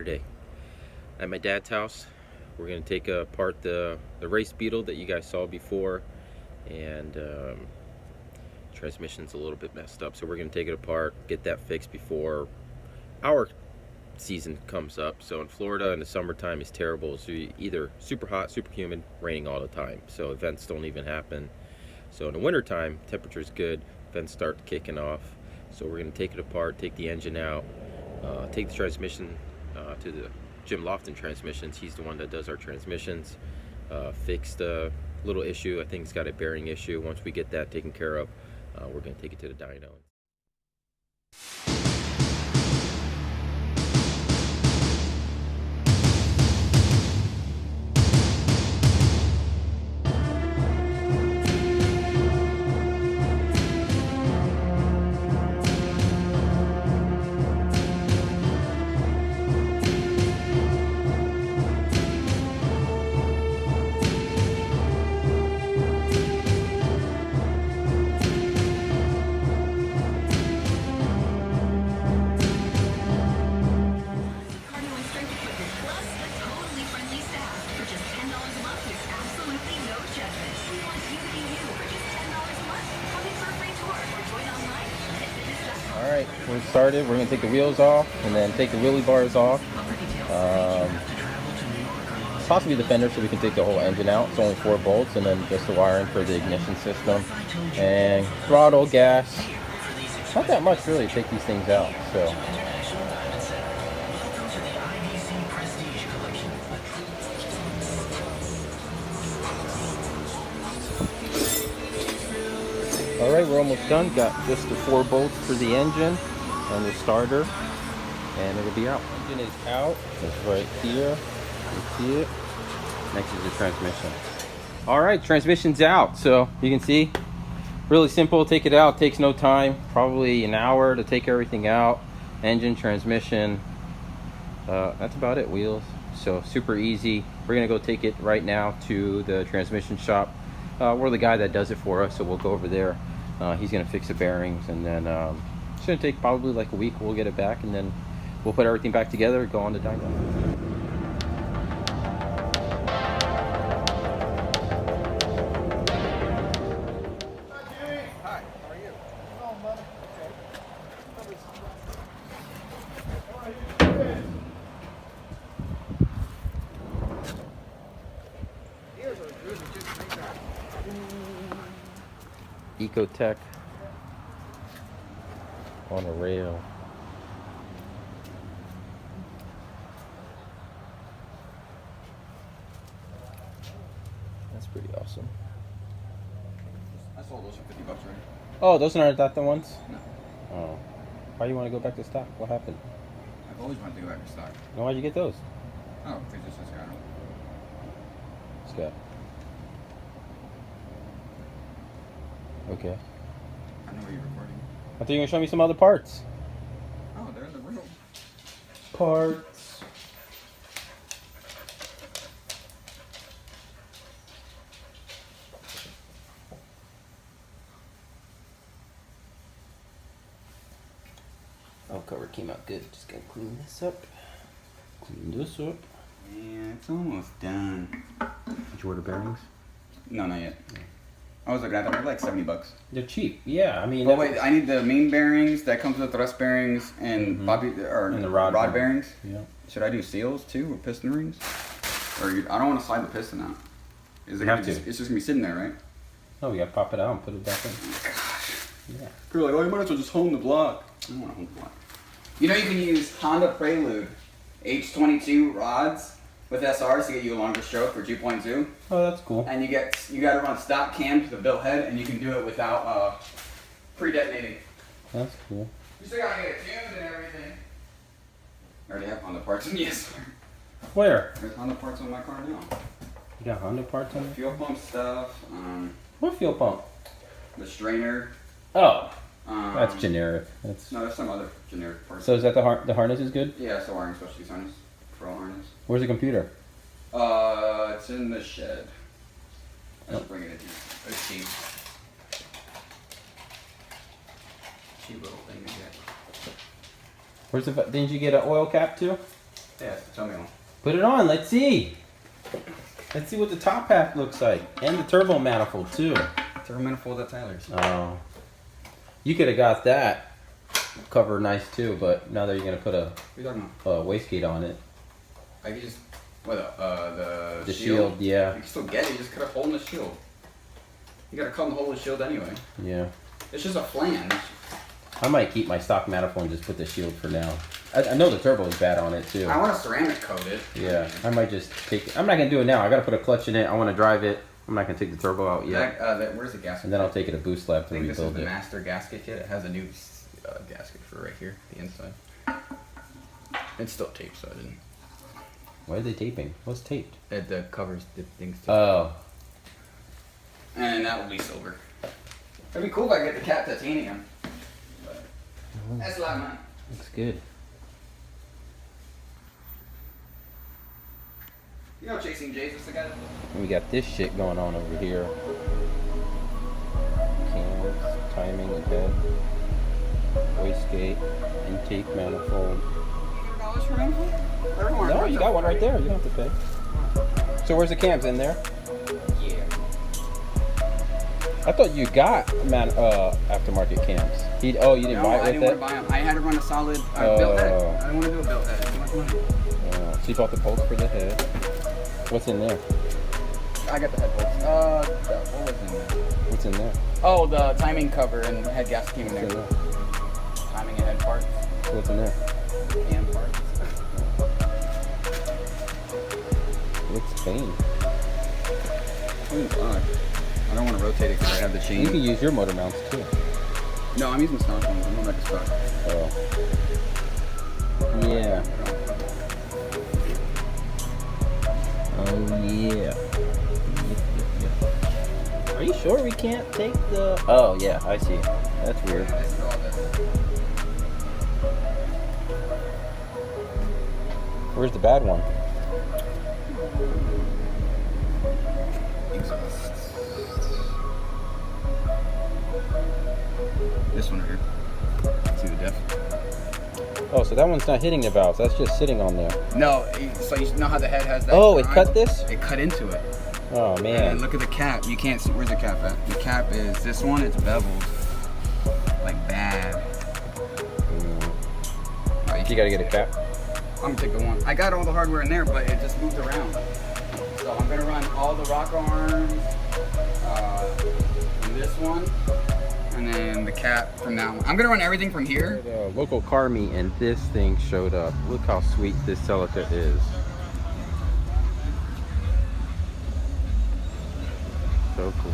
Saturday at my dad's house. We're going to take apart the race beetle that you guys saw before, and transmission's a little bit messed up, so we're going to take it apart, get that fixed before our season comes up. So in Florida in the summertime is terrible. So either super hot, super humid, raining all the time, so events don't even happen. So in the wintertime, temperature's good, events start kicking off. So we're going to take it apart, take the engine out, take the transmission to the Jim Lofton Transmissions. He's the one that does our transmissions. Fix the little issue. I think it's got a bearing issue. Once we get that taken care of, we're going to take it to the dyno. Alright, we're started. We're going to take the wheels off and then take the wheelie bars off. Possibly the fender, so we can take the whole engine out. It's only 4 bolts, and then just the wiring for the ignition system. And throttle, gas. Not that much really to take these things out. So. Alright, we're almost done. Got just the 4 bolts for the engine and the starter, and it'll be out. Engine is out. It's right here. You see it. Next is the transmission. Alright, transmission's out. So you can see, really simple. Take it out. Takes no time. Probably an hour to take everything out. Engine, transmission. That's about it. Wheels. So super easy. We're gonna go take it right now to the transmission shop. We're the guy that does it for us, so we'll go over there. He's gonna fix the bearings, and then it's gonna take probably like a week. We'll get it back, and then we'll put everything back together, go on the dyno. Hi, how are you? Oh, buddy. Ecotech on a rail. That's pretty awesome. I sold those for $50 already. Oh, those aren't that the ones? No. Oh. Why do you want to go back to stock? What happened? I've always wanted to go back to stock. No, why'd you get those? Oh, they just got them. Scott. Okay. I know what you're recording. I thought you were gonna show me some other parts. Oh, they're in the room. Parts. Oh, cover came out good. Just gonna clean this up. Clean this up. Yeah, it's almost done. Did you order bearings? No, not yet. I was looking at them. They're like $70. They're cheap. Yeah, I mean. But wait, I need the main bearings that comes with thrust bearings and and the rod bearings. Yeah. Should I do seals too, or piston rings? Or I don't want to slide the piston out. Is it have to. It's just gonna be sitting there, right? No, we gotta pop it out and put it back in. Gosh. Yeah. People are like, oh, you might as well just hone the block. I don't want to hone the block. You know, you can use Honda Prelude H22 rods with SRs to get you a longer stroke for 2.2. Oh, that's cool. And you got to run stock cams to the bill head, and you can do it without pre-detonating. That's cool. You still gotta get it tuned and everything. I already have Honda parts in. Yes, sir. Where? There's Honda parts on my car now. You got Honda parts on it? Fuel pump stuff. What fuel pump? The strainer. Oh, that's generic. That's. No, there's some other generic parts. So is that the harness is good? Yeah, it's the wiring specialties harness. For all harness. Where's the computer? It's in the shed. I should bring it in here. It's cheap. Cheap little thing to get. Where's the? Didn't you get an oil cap too? Yeah, tell me one. Put it on. Let's see. Let's see what the top half looks like, and the turbo manifold too. Turbo manifold at Tyler's. Oh, you could have got that cover nice too, but now that you're gonna put What are you talking about? wastegate on it. I could just the shield, yeah. You can still get it. You just cut a hole in the shield. You gotta cut the hole in the shield anyway. Yeah. It's just a flange. I might keep my stock manifold and just put the shield for now. I know the turbo is bad on it too. I want to ceramic coat it. Yeah, I might just take it. I'm not gonna do it now. I gotta put a clutch in it. I want to drive it. I'm not gonna take the turbo out yet. Where's the gasket? And then I'll take it to Boost Lab to I think this is rebuild the it. master gasket kit. It has a new gasket for right here, the inside. It's still taped, so I didn't. Why are they taping? What's taped? The covers, the things. Oh. And that will be silver. It'd be cool if I get the cat titanium. But that's a lot of money. Looks good. You know Chasing Jays, what's the guy that... And we got this shit going on over here. Cams, timing ahead, wastegate, intake manifold. $100 for manifold? No, you got one right there. You don't have to pay. So where's the cams in there? Yeah. I thought you got aftermarket cams. You didn't buy it with I didn't want to buy them. I had to run a solid built head. I didn't want to do a built head. It's too much money. So you bought the bolts for the head. What's in there? I got the head bolts. What was in there? What's in there? Oh, the timing cover and head gasket came in there. What's in there? Timing and head parts. What's in there? Cam parts. Looks clean. I don't want to rotate it because I have the chain. You can use your motor mounts too. No, I'm using stock ones. I'm going back to stock. Oh. Yeah. Oh yeah. Are you sure we can't take the... Oh yeah, I see. That's weird. Where's the bad one? This one right here. See the depth? Oh, so that one's not hitting the valves. That's just sitting on there. No, so you know how the head has that? Oh, it cut this? It cut into it. Oh, man. And look at the cap. You can't see. Where's the cap at? The cap is this one. It's beveled. Like bad. Oh, you gotta get a cap? I'm gonna take the one. I got all the hardware in there, but it just moved around. So I'm gonna run all the rocker arms from this one, and then the cap from that one. I'm gonna run everything from here. The local car meet and this thing showed up. Look how sweet this Celica is. So cool.